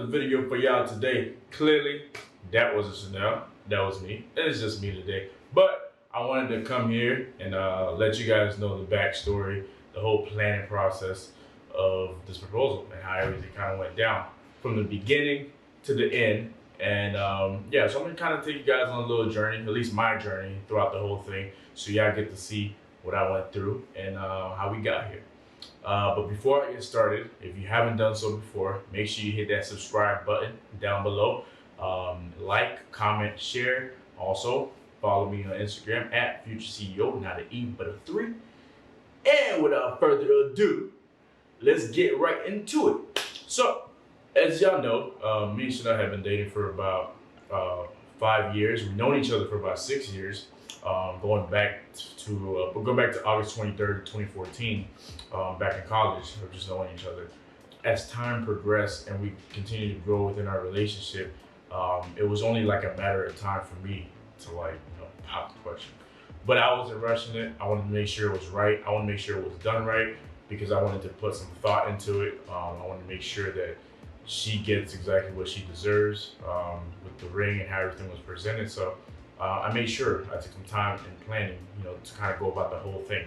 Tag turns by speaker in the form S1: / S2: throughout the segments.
S1: video for y'all today. Clearly, that wasn't Shanelle, that was me. It's just me today. But I wanted to come here and let you guys know the backstory, the whole planning process of this proposal and how everything kind of went down from the beginning to the end. And yeah, so I'm gonna kind of take you guys on a little journey, at least my journey throughout the whole thing, so y'all get to see what I went through and how we got here. But before I get started, if you haven't done so before, make sure you hit that subscribe button down below. Like, comment, share. Also, follow me on Instagram at FutureCEO, not an E, but a 3. And without further ado, let's get right into it. So, as y'all know, me and Shanelle have been dating for about 5 years. We've known each other for about 6 years. Going back to August 23rd, 2014, back in college, we were just knowing each other. As time progressed and we continued to grow within our relationship, it was only like a matter of time for me to pop the question. But I wasn't rushing it. I wanted to make sure it was right. I wanted to make sure it was done right because I wanted to put some thought into it. I wanted to make sure that she gets exactly what she deserves with the ring and how everything was presented. So I made sure I took some time in planning, to kind of go about the whole thing.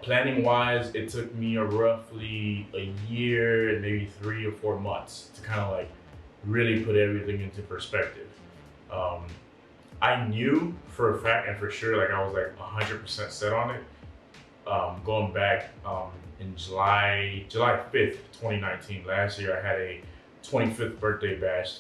S1: Planning wise, it took me roughly a year and maybe 3 or 4 months to kind of like really put everything into perspective. I knew for a fact and for sure, like I was like 100% set on it. Going back in July 5th, 2019, last year, I had a 25th birthday bash.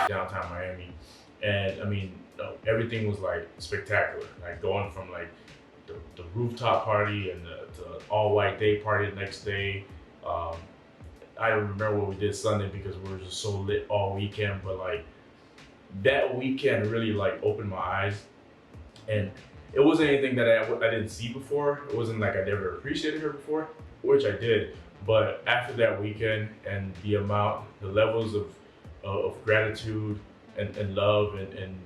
S1: Downtown Miami, and I mean, everything was like spectacular. Like going from like the rooftop party and the all white day party the next day. I don't remember what we did Sunday because we were just so lit all weekend, but like that weekend really like opened my eyes, and it wasn't anything that I didn't see before. It wasn't like I never appreciated her before, which I did. But after that weekend and the levels of gratitude and love and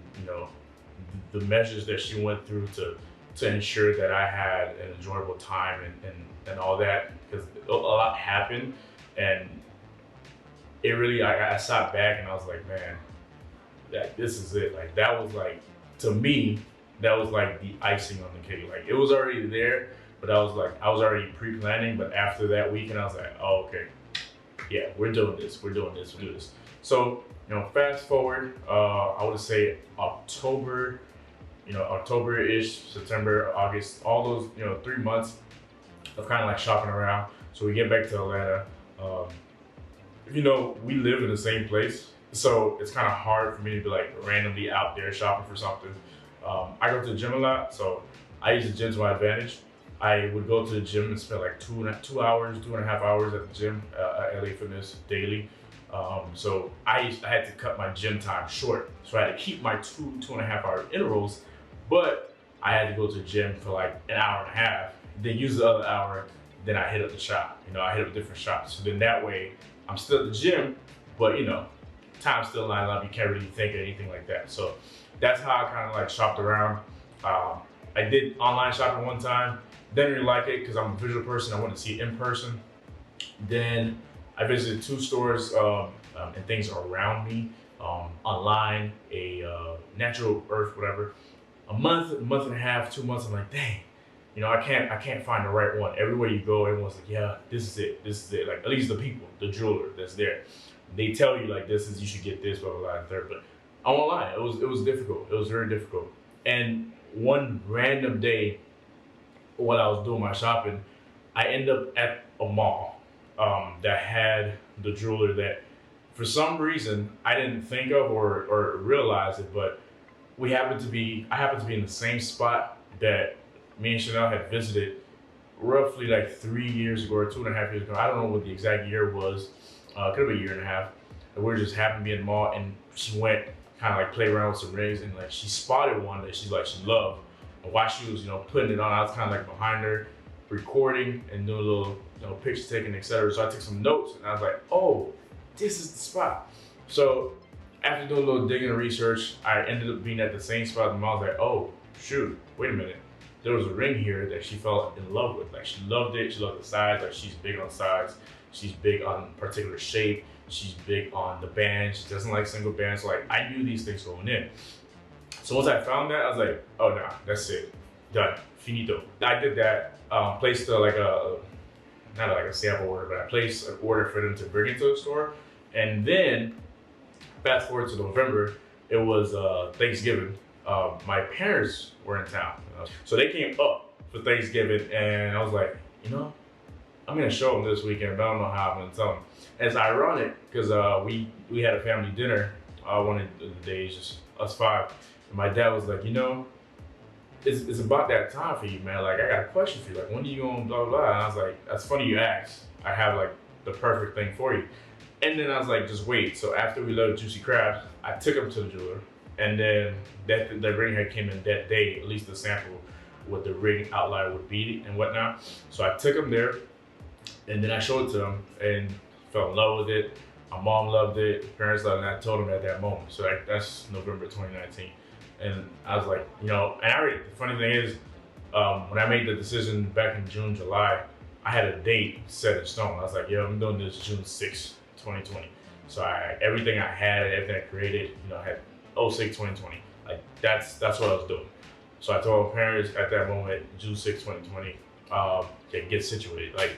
S1: the measures that she went through to ensure that I had an enjoyable time and all that, because a lot happened, and it really, I sat back and I was like, man, this is it. Like that was like, to me, that was like the icing on the cake. Like it was already there, but I was already pre-planning. But after that weekend, I was like, oh, okay, yeah, we're doing this. So, fast forward, I would say October, October-ish, September, August, all those, 3 months of kind of like shopping around. So we get back to Atlanta. We live in the same place, so it's kind of hard for me to be like randomly out there shopping for something. I go to the gym a lot, so I use the gym to my advantage. I would go to the gym and spend like 2.5 hours at the gym at LA Fitness daily. So I had to cut my gym time short. So I had to keep my 2.5 hour intervals, but I had to go to the gym for like an hour and a half, then use the other hour, then I hit up the shop. I hit up different shops. So then that way I'm still at the gym, but time's still lining up. You can't really think of anything like that. So that's how I kind of like shopped around. I did online shopping one time. Didn't really like it because I'm a visual person. I wanted to see it in person. Then I visited 2 stores and things around me, online, a Natural Earth, whatever. A month and a half, 2 months, I'm like, dang, I can't find the right one. Everywhere you go, everyone's like, yeah, this is it. Like at least the people, the jeweler that's there, they tell you like you should get this, blah blah blah, and third. But I won't lie, it was difficult. It was very difficult. And one random day, when I was doing my shopping, I ended up at a mall that had the jeweler that for some reason I didn't think of or realize it, but I happened to be in the same spot that me and Shanelle had visited roughly like 3 years ago or 2.5 years ago. I don't know what the exact year was. Could have been a year and a half. And we just happened to be in the mall, and she went kind of like play around with some rings, and like she spotted one that she loved. And while she was putting it on, I was kind of like behind her, recording and doing a little picture taking, etc. So I took some notes, and I was like, oh, this is the spot. So after doing a little digging and research, I ended up being at the same spot, and I was like, oh, shoot, wait a minute. There was a ring here that she fell in love with. Like she loved it. She loved the size. Like she's big on size. She's big on particular shape. She's big on the band. She doesn't like single bands. So like I knew these things going in. So once I found that, I was like, oh nah, that's it, done, finito. I did that. Placed not like a sample order, but I placed an order for them to bring it to the store. And then fast forward to November, it was Thanksgiving. My parents were in town, so they came up for Thanksgiving, and I was like, you know, I'm gonna show them this weekend, but I don't know how I'm gonna tell them. And it's ironic because we had a family dinner one of the days, just us five, and my dad was like, you know, it's about that time for you, man. Like I got a question for you. Like when are you gonna blah blah blah? And I was like, that's funny you asked. I have like the perfect thing for you. And then I was like, just wait. So after we loaded juicy crabs, I took him to the jeweler. And then the ring head came in that day, at least the sample, what the ring outline would be and whatnot. So I took him there, and then I showed it to him, and fell in love with it. My mom loved it, parents loved it, and I told him at that moment. So that's November 2019. And I was like, you know, and the funny thing is, when I made the decision back in June, July, I had a date set in stone. I was like, yo, I'm doing this June 6th, 2020. So everything I had, everything I created, you know, I had 06, 2020. Like that's what I was doing. So I told my parents at that moment, June 6, 2020, get situated. Like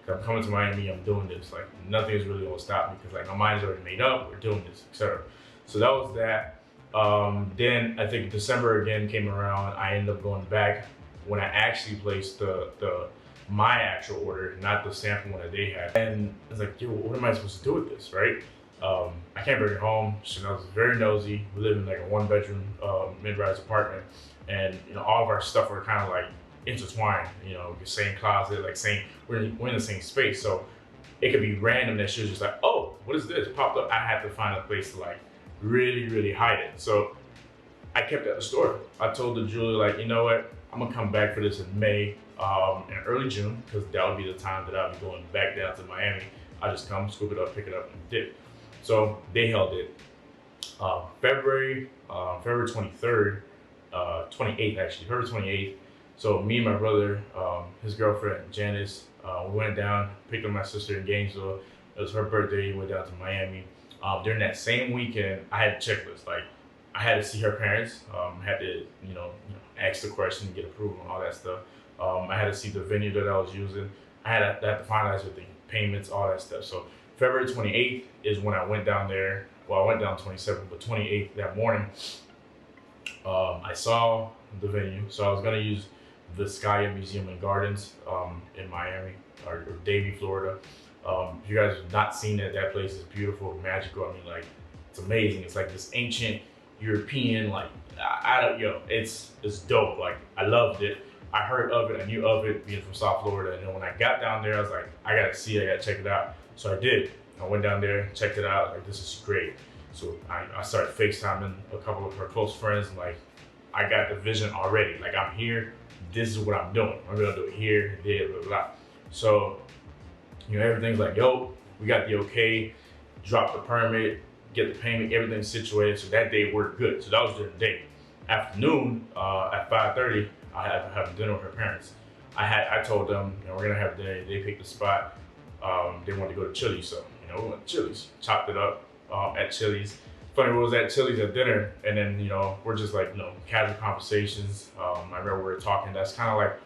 S1: I'm coming to Miami, I'm doing this. Like nothing is really gonna stop me because like my mind's already made up, we're doing this, etc. So that was that. Then I think December again came around. I ended up going back when I actually placed my actual order, not the sample one that they had. And I was like, yo, what am I supposed to do with this, right? I can't bring it home. Shanelle's very nosy. We live in like a 1-bedroom mid-rise apartment, and you know all of our stuff are kind of like intertwined. You know, the same closet, like we're in the same space, so it could be random that she was just like, oh, what is this? Popped up. I had to find a place to like really hide it. So I kept it at the store. I told the jeweler like, you know what? I'm gonna come back for this in May and early June because that would be the time that I'll be going back down to Miami. I just come, scoop it up, pick it up, and dip. So they held it. February 23rd, 28th actually, February 28th. So me and my brother, his girlfriend Janice, we went down, picked up my sister in Gainesville. It was her birthday. We went down to Miami. During that same weekend, I had a checklist. Like I had to see her parents. Had to, you know, ask the question, get approval, and all that stuff. I had to see the venue that I was using. I had to finalize with the payments, all that stuff. So February 28th is when I went down there. Well, I went down 27th, but 28th that morning, I saw the venue. So I was gonna use the Sky Museum and Gardens in Miami or Davie, Florida. If you guys have not seen it, that place is beautiful, magical. I mean, like it's amazing. It's like this ancient European, like it's dope. Like I loved it. I heard of it, I knew of it, being from South Florida. And then when I got down there, I was like, I gotta see it, I gotta check it out. So I did. I went down there, checked it out, like this is great. So I started FaceTiming a couple of her close friends, and like, I got the vision already. Like I'm here, this is what I'm doing. I'm gonna do it here, there, blah, blah, blah. So, you know, everything's like, yo, we got the okay, drop the permit, get the payment, everything's situated. So that day we're good. So that was during the day. Afternoon, at 5:30, I had to have dinner with her parents. I told them, you know, we're gonna have dinner. They picked the spot. They wanted to go to Chili's, so you know, we went to Chili's, chopped it up at Chili's. Funny, we was at Chili's at dinner, and then you know, we're just like, you know, casual conversations. I remember we were talking. That's kind of like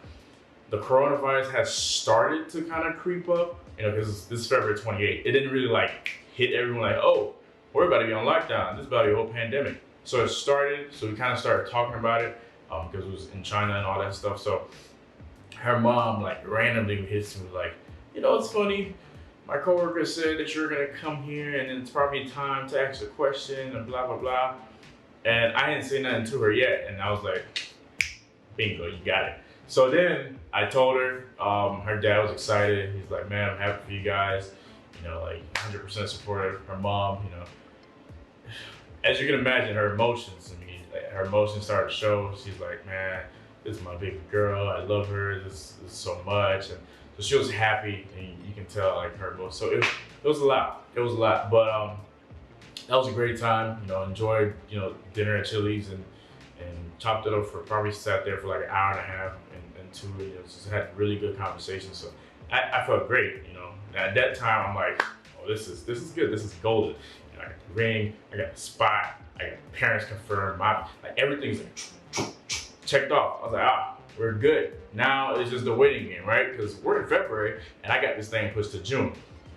S1: the coronavirus has started to kind of creep up, you know, because this is February 28th. It didn't really like hit everyone like, oh, we're about to be on lockdown. This is about to be a whole pandemic. So it started. So we kind of started talking about it because it was in China and all that stuff. So her mom like randomly hits me like, you know, it's funny. My coworker said that you're gonna come here and it's probably time to ask a question and blah, blah, blah. And I didn't say nothing to her yet. And I was like, bingo, you got it. So then I told her, her dad was excited. He's like, man, I'm happy for you guys. You know, like 100% supportive. Her mom, you know, as you can imagine, her emotions, I mean, like, her emotions started to show. She's like, man, this is my baby girl. I love her. This is so much. And so she was happy, and you can tell like her emotions. So it was a lot. It was a lot, but that was a great time. You know, enjoyed, you know, dinner at Chili's, and chopped it up for probably sat there for like an hour and a half and two, and just had really good conversations. So I felt great, you know. At that time, I'm like, oh, this is good. This is golden. You know, I got the ring, I got the spot, I got the parents confirmed. Like everything's like checked off. I was like, we're good. Now it's just the waiting game, right? Because we're in February, and I got this thing pushed to June,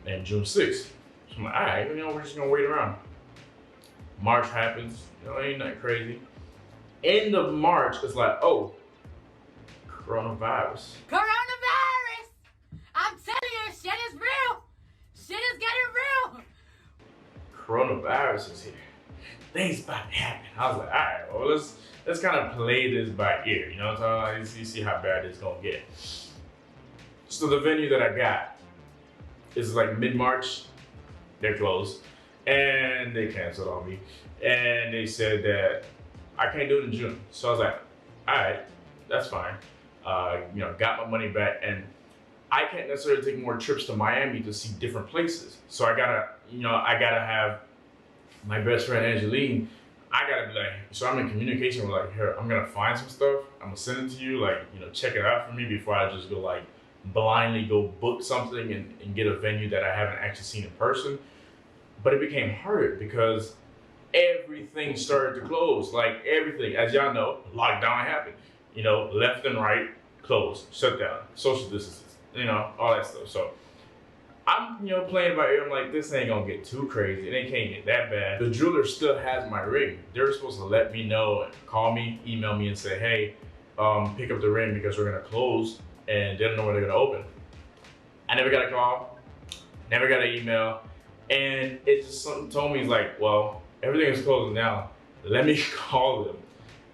S1: and June 6th. So I'm like, all right, you know, we're just gonna wait around. March happens, you know, ain't nothing crazy. End of March, it's like, oh, coronavirus.
S2: Coronavirus! I'm telling you, shit is real. Shit is getting real.
S1: Coronavirus is here. Things about to happen. I was like, all right, well, let's kind of play this by ear, you know what I'm saying? You see how bad it's gonna get. So the venue that I got is like mid-March. They're closed, and they canceled on me, and they said that I can't do it in June. So I was like, all right, that's fine. You know, got my money back, and I can't necessarily take more trips to Miami to see different places. So I gotta have my best friend Angeline. I gotta be like, so I'm in communication with like, here, I'm gonna find some stuff. I'm gonna send it to you, like, you know, check it out for me before I just go like blindly go book something and get a venue that I haven't actually seen in person. But it became harder because everything started to close. Like everything, as y'all know, lockdown happened. You know, left and right, closed, shut down, social distances, you know, all that stuff. So I'm, you know, playing by ear. I'm like, this ain't gonna get too crazy. It can't get that bad. The jeweler still has my ring. They're supposed to let me know, call me, email me and say, hey, pick up the ring because we're gonna close, and they don't know when they're gonna open. I never got a call, never got an email. And it just something told me, like, well, everything is closing now. Let me call them.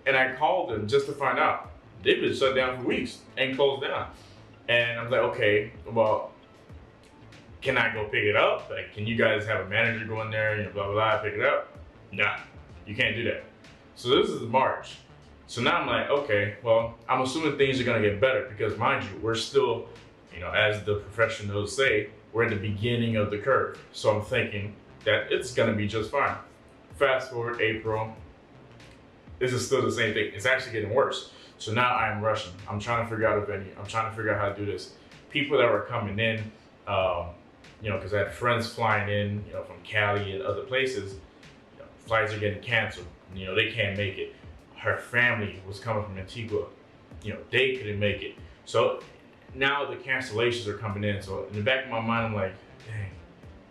S1: And I called them just to find out. They've been shut down for weeks and closed down. And I was like, okay, well, can I go pick it up? Like, can you guys have a manager go in there and blah, blah, blah, pick it up? Nah, you can't do that. So this is March. So now I'm like, okay, well, I'm assuming things are gonna get better because mind you, we're still, you know, as the professionals say, we're at the beginning of the curve. So I'm thinking that it's gonna be just fine. Fast forward April, this is still the same thing. It's actually getting worse. So now I'm rushing. I'm trying to figure out a venue. I'm trying to figure out how to do this. People that were coming in, you know, because I had friends flying in, you know, from Cali and other places, you know, flights are getting canceled. You know, they can't make it. Her family was coming from Antigua. You know, they couldn't make it. So now the cancellations are coming in. So in the back of my mind, I'm like, dang,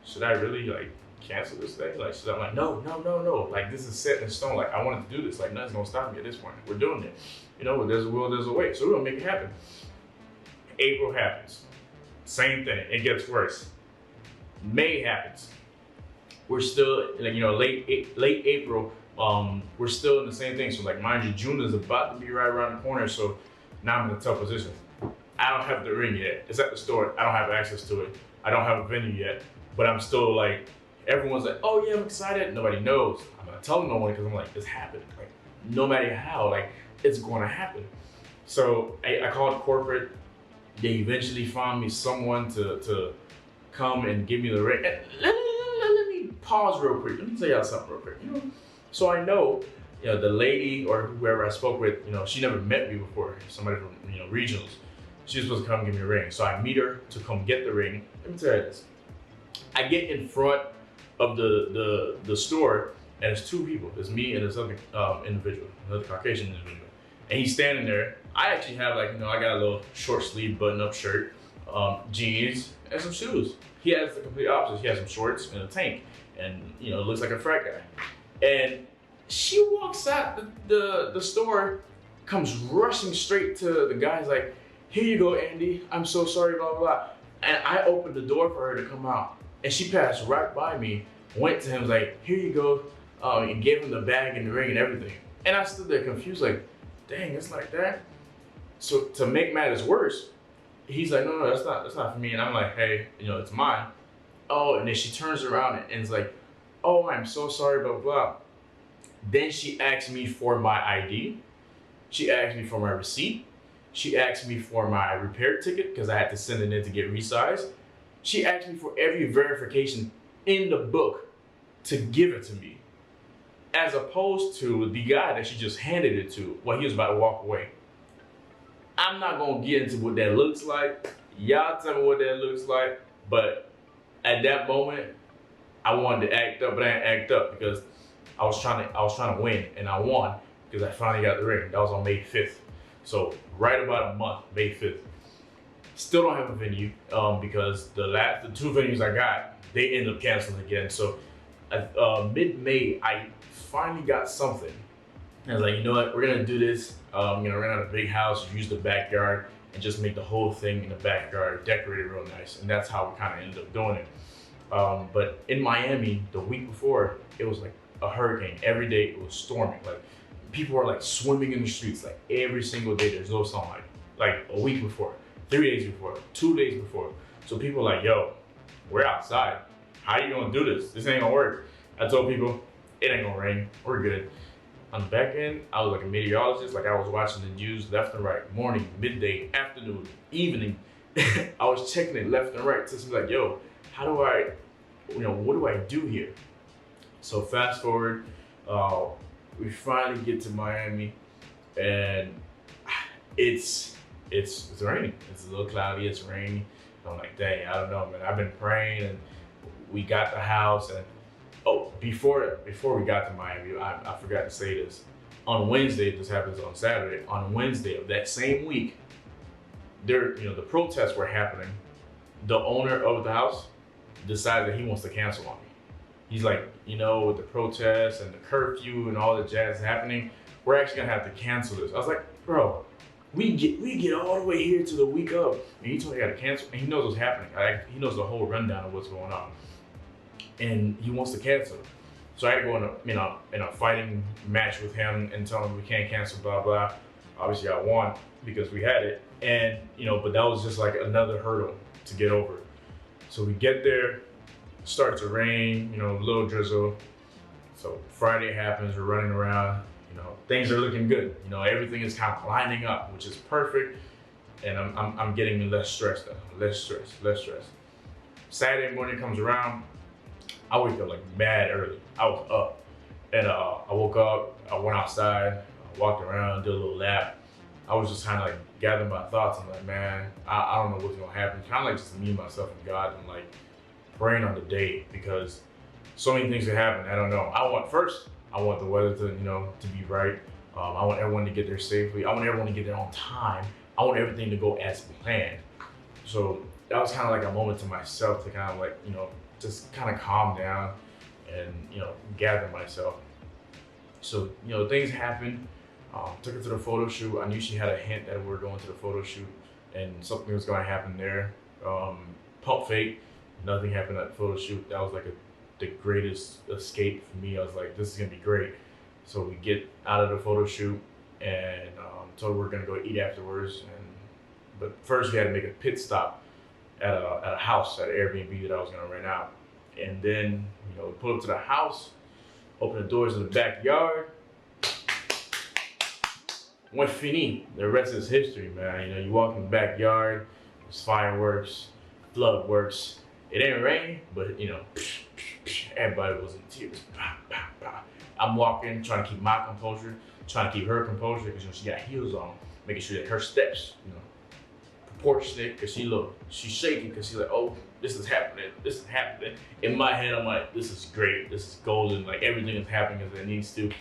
S1: should I really like cancel this thing? Like, should I, like, no. Like, this is set in stone. Like, I wanted to do this. Like, nothing's gonna stop me at this point. We're doing it. You know, there's a will, there's a way. So we're gonna make it happen. April happens. Same thing. It gets worse. May happens. We're still, like, you know, late April. We're still in the same thing. So, like, mind you, June is about to be right around the corner. So now I'm in a tough position. I don't have the ring yet. It's at the store. I don't have access to it. I don't have a venue yet. But I'm still like, everyone's like, oh yeah, I'm excited. Nobody knows. I'm not telling no one because I'm like, it's happening. Like, no matter how, like, it's going to happen. So I called corporate. They eventually found me someone to come and give me the ring. And let me pause real quick. Let me tell y'all something real quick. You know, so I know, you know, the lady or whoever I spoke with, you know, she never met me before. Somebody from, you know, regionals. She's supposed to come give me a ring. So I meet her to come get the ring. Let me tell you this. I get in front of the store, and it's two people. It's me and this other individual, another Caucasian individual. And he's standing there. I actually have, like, you know, I got a little short sleeve button up shirt, jeans, and some shoes. He has the complete opposite. He has some shorts and a tank, and, you know, looks like a frat guy. And she walks out the store, comes rushing straight to the guy's like, here you go, Andy. I'm so sorry, blah, blah, blah. And I opened the door for her to come out. And she passed right by me, went to him, was like, here you go, and gave him the bag and the ring and everything. And I stood there confused, like, dang, it's like that? So to make matters worse, he's like, no, that's not for me. And I'm like, hey, you know, it's mine. Oh, and then she turns around and is like, oh, I'm so sorry, blah, blah, blah. Then she asked me for my ID. She asked me for my receipt. She asked me for my repair ticket because I had to send it in to get resized. She asked me for every verification in the book to give it to me. as opposed to the guy that she just handed it to while he was about to walk away. I'm not gonna get into what that looks like. Y'all tell me what that looks like. But at that moment, I wanted to act up, but I didn't act up because I was trying to win, and I won because I finally got the ring. That was on May 5th. So right about a month, May 5th. Still don't have a venue because the two venues I got, they ended up canceling again. So mid-May, I finally got something. And I was like, you know what, we're gonna do this. Rent out a big house, use the backyard, and just make the whole thing in the backyard decorated real nice. And that's how we kind of ended up doing it. But in Miami, the week before, it was like a hurricane. Every day it was storming. Like people were like swimming in the streets, like every single day. There's no sunlight. Like a week before, 3 days before, 2 days before. So people were like, yo, we're outside. How you gonna do this? This ain't gonna work. I told people, it ain't gonna rain. We're good. On the back end, I was like a meteorologist. Like I was watching the news left and right, morning, midday, afternoon, evening. I was checking it left and right. So it's like, yo, how do I, what do I do here? So fast forward, we finally get to Miami, and it's raining. It's a little cloudy. It's rainy. I'm like, dang, I don't know, man. I've been praying, and we got the house, and before we got to Miami, I forgot to say this. On Wednesday, this happens on Saturday. On Wednesday of that same week, the protests were happening. The owner of the house decided that he wants to cancel on me. He's like, with the protests and the curfew and all the jazz happening, we're actually gonna have to cancel this. I was like, bro, we get all the way here to the week of, and he told me I gotta cancel, and he knows what's happening. He knows the whole rundown of what's going on, and he wants to cancel. So I had to go in a fighting match with him and tell him we can't cancel, blah blah. Obviously, I won because we had it, and but that was just like another hurdle to get over. So we get there, starts to rain, a little drizzle. So Friday happens, we're running around, things are looking good. Everything is kind of lining up, which is perfect. And I'm getting less stressed now, less stress. Saturday morning comes around, I wake up like mad early. I was up, and I woke up, I went outside, I walked around, did a little lap. I was just kind of like gathering my thoughts. I'm like, man, I don't know what's gonna happen. Kind of like just me, myself, and God, and like praying on the day because so many things could happen. I don't know. I want the weather to be right. I want everyone to get there safely. I want everyone to get there on time. I want everything to go as planned. So that was kind of like a moment to myself to kind of like, just kind of calm down and, gather myself. So, things happened. Took her to the photo shoot. I knew she had a hint that we were going to the photo shoot and something was going to happen there. Pump fake. Nothing happened at the photo shoot. That was like the greatest escape for me. I was like, this is gonna be great. So we get out of the photo shoot and told her we're gonna go eat afterwards. But first we had to make a pit stop at a house, at an Airbnb that I was gonna rent out. And then we pull up to the house, open the doors of the backyard. Went fini. The rest is history, man. You walk in the backyard, there's fireworks, flood works. It ain't raining, but everybody was in tears. I'm walking, trying to keep my composure, trying to keep her composure because she got heels on, making sure that her steps, proportionate. Because she's shaking because she's like, oh, this is happening. In my head, I'm like, this is great. This is golden. Like everything is happening as it needs to.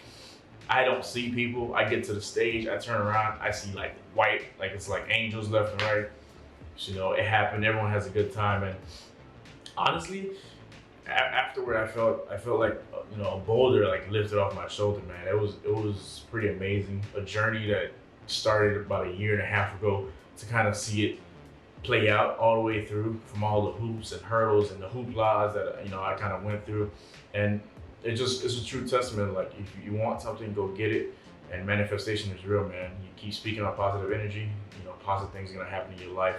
S1: I don't see people. I get to the stage, I turn around, I see like white, like it's like angels left and right. So, it happened. Everyone has a good time, and honestly, afterward, I felt like a boulder like lifted off my shoulder, man. It was pretty amazing. A journey that started about a year and a half ago to kind of see it play out all the way through, from all the hoops and hurdles and the hooplas that I kind of went through, and it's a true testament. Like if you want something, go get it, and manifestation is real, man. You keep speaking on positive energy, positive things are gonna happen in your life.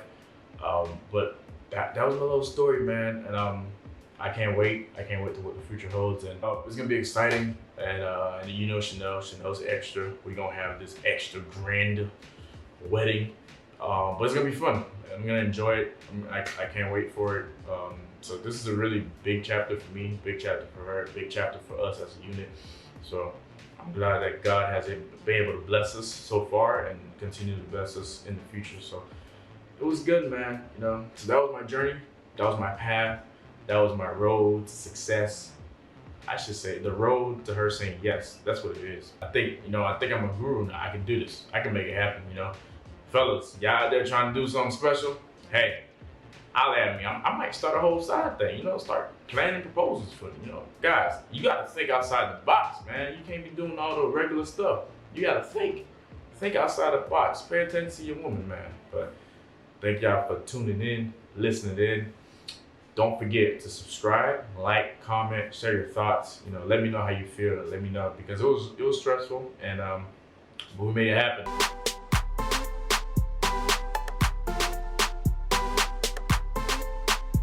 S1: But that was my little story, man, and I can't wait. I can't wait to what the future holds, and it's gonna be exciting. And Chanel's extra. We're gonna have this extra grand wedding, but it's gonna be fun. I'm gonna enjoy it. I can't wait for it. So this is a really big chapter for me, big chapter for her, big chapter for us as a unit. So I'm glad that God has been able to bless us so far and continue to bless us in the future. So it was good, man. You know, so that was my journey. That was my path. That was my road to success. I should say the road to her saying yes. That's what it is. I think I'm a guru now. I can do this. I can make it happen, Fellas, y'all out there trying to do something special? Hey, holla at me. I might start a whole side thing, start planning proposals for them, Guys, you gotta think outside the box, man. You can't be doing all the regular stuff. You gotta think. Think outside the box. Pay attention to your woman, man. But thank y'all for tuning in, listening in. Don't forget to subscribe, like, comment, share your thoughts. Let me know how you feel. Let me know, because it was stressful, and but we made it happen.